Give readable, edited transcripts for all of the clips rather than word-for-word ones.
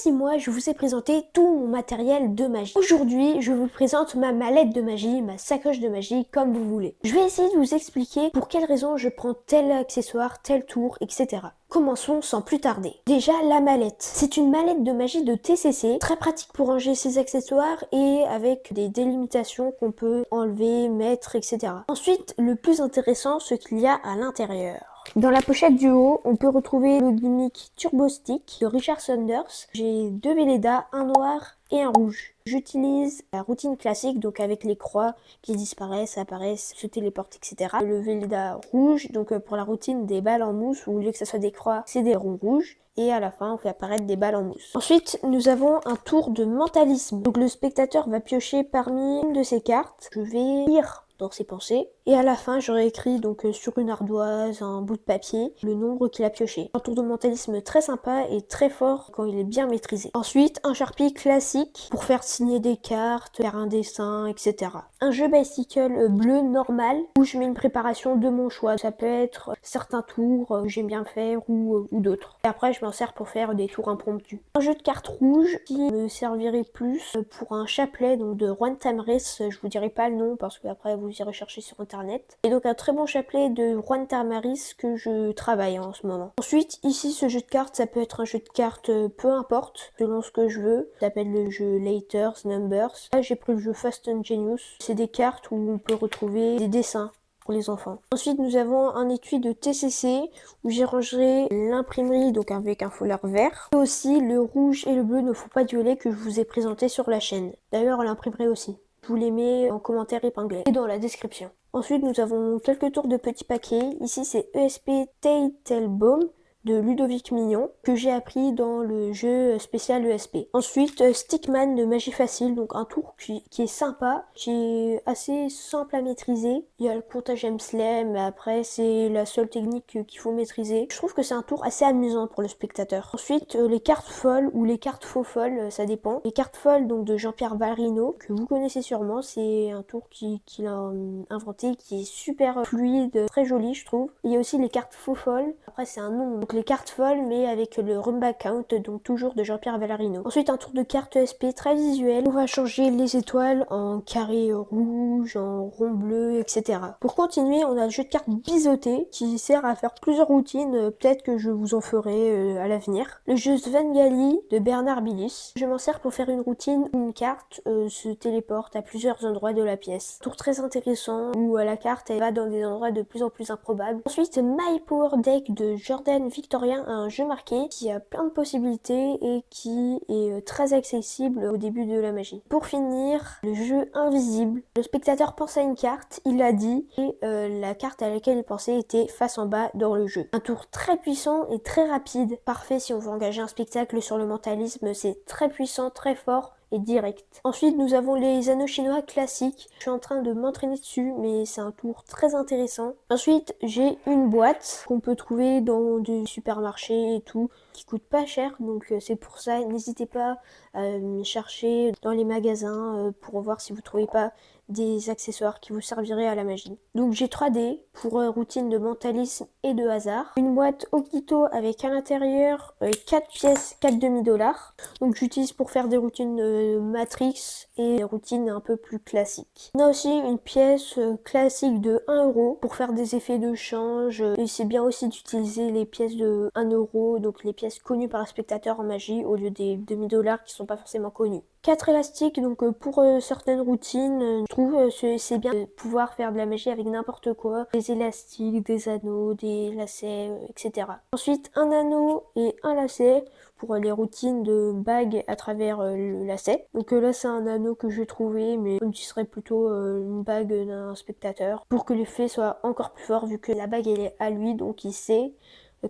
6 mois, je vous ai présenté tout mon matériel de magie. Aujourd'hui, je vous présente ma mallette de magie, ma sacoche de magie, comme vous voulez. Je vais essayer de vous expliquer pour quelles raisons je prends tel accessoire, tel tour, etc. Commençons sans plus tarder. Déjà, la mallette. C'est une mallette de magie de TCC, très pratique pour ranger ses accessoires et avec des délimitations qu'on peut enlever, mettre, etc. Ensuite, le plus intéressant, ce qu'il y a à l'intérieur. Dans la pochette du haut, on peut retrouver le gimmick Turbo Stick de Richard Saunders. J'ai 2 Velleda, un noir et un rouge. J'utilise la routine classique, donc avec les croix qui disparaissent, apparaissent, se téléportent, etc. Le Velleda rouge, donc pour la routine des balles en mousse, où au lieu que ça soit des croix, c'est des ronds rouges. Et à la fin, on fait apparaître des balles en mousse. Ensuite, nous avons un tour de mentalisme. Donc le spectateur va piocher parmi une de ses cartes. Je vais lire dans ses pensées. Et à la fin, j'aurai écrit donc sur une ardoise, un bout de papier, le nombre qu'il a pioché. Un tour de mentalisme très sympa et très fort quand il est bien maîtrisé. Ensuite, un Sharpie classique pour faire signer des cartes, faire un dessin, etc. Un jeu bicycle bleu normal où je mets une préparation de mon choix. Ça peut être certains tours que j'aime bien faire ou d'autres. Et après, je m'en sers pour faire des tours impromptus. Un jeu de cartes rouge qui me servirait plus pour un chapelet donc de Juan Tamariz. Je vous dirai pas le nom parce que après vous irez chercher sur internet. Et donc un très bon chapelet de Juan Tamariz que je travaille en ce moment. Ensuite, ici, ce jeu de cartes, ça peut être un jeu de cartes peu importe, selon ce que je veux. Ça s'appelle le jeu Letters, Numbers. Là, j'ai pris le jeu Fast and Genius. C'est des cartes où on peut retrouver des dessins pour les enfants. Ensuite, nous avons un étui de TCC où j'ai rangé l'imprimerie, donc avec un foulard vert. Et aussi, le rouge et le bleu ne font pas de violet que je vous ai présenté sur la chaîne. D'ailleurs, l'imprimerie aussi. Je vous les mets en commentaire épinglé et dans la description. Ensuite, nous avons quelques tours de petits paquets. Ici, c'est ESP Teitelbaum de Ludovic Mignon que j'ai appris dans le jeu spécial ESP. Ensuite, Stickman de Magie Facile, donc un tour qui est sympa, qui est assez simple à maîtriser. Il y a le comptage M-Slay, mais après c'est la seule technique qu'il faut maîtriser. Je trouve que c'est un tour assez amusant pour le spectateur. Ensuite, les cartes folles ou les cartes faux folles, ça dépend. Les cartes folles donc de Jean-Pierre Valrino, que vous connaissez sûrement, c'est un tour qu'il a inventé, qui est super fluide, très joli je trouve. Il y a aussi les cartes faux folles, après c'est un nom. Donc les cartes folles mais avec le Rumba Count, donc toujours de Jean-Pierre Vallarino. Ensuite un tour de cartes ESP très visuel. On va changer les étoiles en carré rouge, en rond bleu, etc. Pour continuer, on a le jeu de cartes biseauté qui sert à faire plusieurs routines. Peut-être que je vous en ferai à l'avenir. Le jeu Svengali de Bernard Billis. Je m'en sers pour faire une routine où une carte se téléporte à plusieurs endroits de la pièce. Tour très intéressant où la carte elle va dans des endroits de plus en plus improbables. Ensuite My Power Deck de Jordan Victorien, un jeu marqué qui a plein de possibilités et qui est très accessible au début de la magie. Pour finir, le jeu Invisible. Le spectateur pense à une carte, il l'a dit, et la carte à laquelle il pensait était face en bas dans le jeu. Un tour très puissant et très rapide. Parfait si on veut engager un spectacle sur le mentalisme, c'est très puissant, très fort et direct. Ensuite, nous avons les anneaux chinois classiques. Je suis en train de m'entraîner dessus, mais c'est un tour très intéressant. Ensuite, j'ai une boîte qu'on peut trouver dans des supermarchés et tout, qui coûte pas cher, donc c'est pour ça. N'hésitez pas à chercher dans les magasins pour voir si vous trouvez pas des accessoires qui vous serviraient à la magie. Donc j'ai 3D pour routine de mentalisme et de hasard. Une boîte Okito avec à l'intérieur 4 pièces, 4 demi-dollars. Donc j'utilise pour faire des routines Matrix et des routines un peu plus classiques. On a aussi une pièce classique de 1 euro pour faire des effets de change. Et c'est bien aussi d'utiliser les pièces de 1 euro, donc les pièces connues par un spectateur en magie au lieu des demi-dollars qui sont pas forcément connus. 4 élastiques donc pour certaines routines, je trouve c'est bien de pouvoir faire de la magie avec n'importe quoi, des élastiques, des anneaux, des lacets, etc. Ensuite un anneau et un lacet pour les routines de bague à travers le lacet. Donc là c'est un anneau que j'ai trouvé, mais on utiliserait plutôt une bague d'un spectateur pour que l'effet soit encore plus fort vu que la bague elle est à lui, donc il sait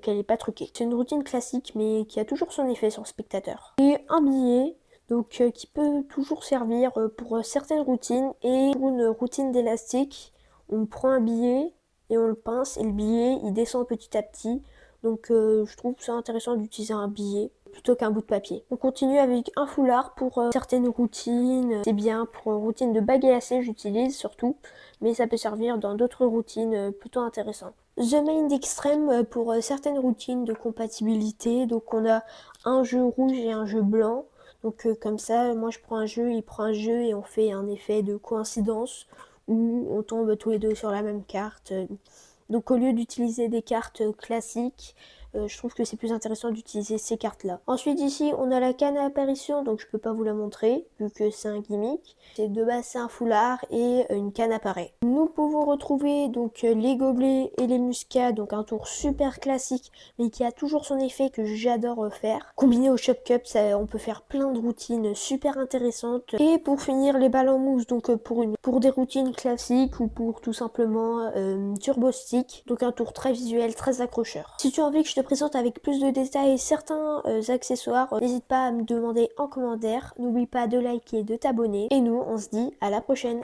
qu'elle n'est pas truquée. C'est une routine classique mais qui a toujours son effet sur le spectateur. Et un billet donc qui peut toujours servir pour certaines routines. Et pour une routine d'élastique, on prend un billet et on le pince et le billet il descend petit à petit. Donc je trouve ça intéressant d'utiliser un billet plutôt qu'un bout de papier. On continue avec un foulard pour certaines routines. C'est bien pour une routine de bague et lacets, j'utilise surtout, mais ça peut servir dans d'autres routines plutôt intéressantes. The Mind Extreme pour certaines routines de compatibilité. Donc on a un jeu rouge et un jeu blanc. Donc comme ça, moi je prends un jeu, il prend un jeu et on fait un effet de coïncidence où on tombe tous les deux sur la même carte. Donc au lieu d'utiliser des cartes classiques, je trouve que c'est plus intéressant d'utiliser ces cartes-là. Ensuite ici, on a la canne à apparition, donc je peux pas vous la montrer, vu que c'est un gimmick. C'est de base, c'est un foulard et une canne apparaît. Nous pouvons retrouver donc les gobelets et les muscats, donc un tour super classique, mais qui a toujours son effet que j'adore faire. Combiné au Shop Cup, on peut faire plein de routines super intéressantes. Et pour finir, les balles en mousse, donc pour des routines classiques ou pour tout simplement turbo stick, donc un tour très visuel, très accrocheur. Si tu as envie que je te présente avec plus de détails certains accessoires, n'hésite pas à me demander en commentaire. N'oublie pas de liker, de t'abonner. Et nous, on se dit à la prochaine.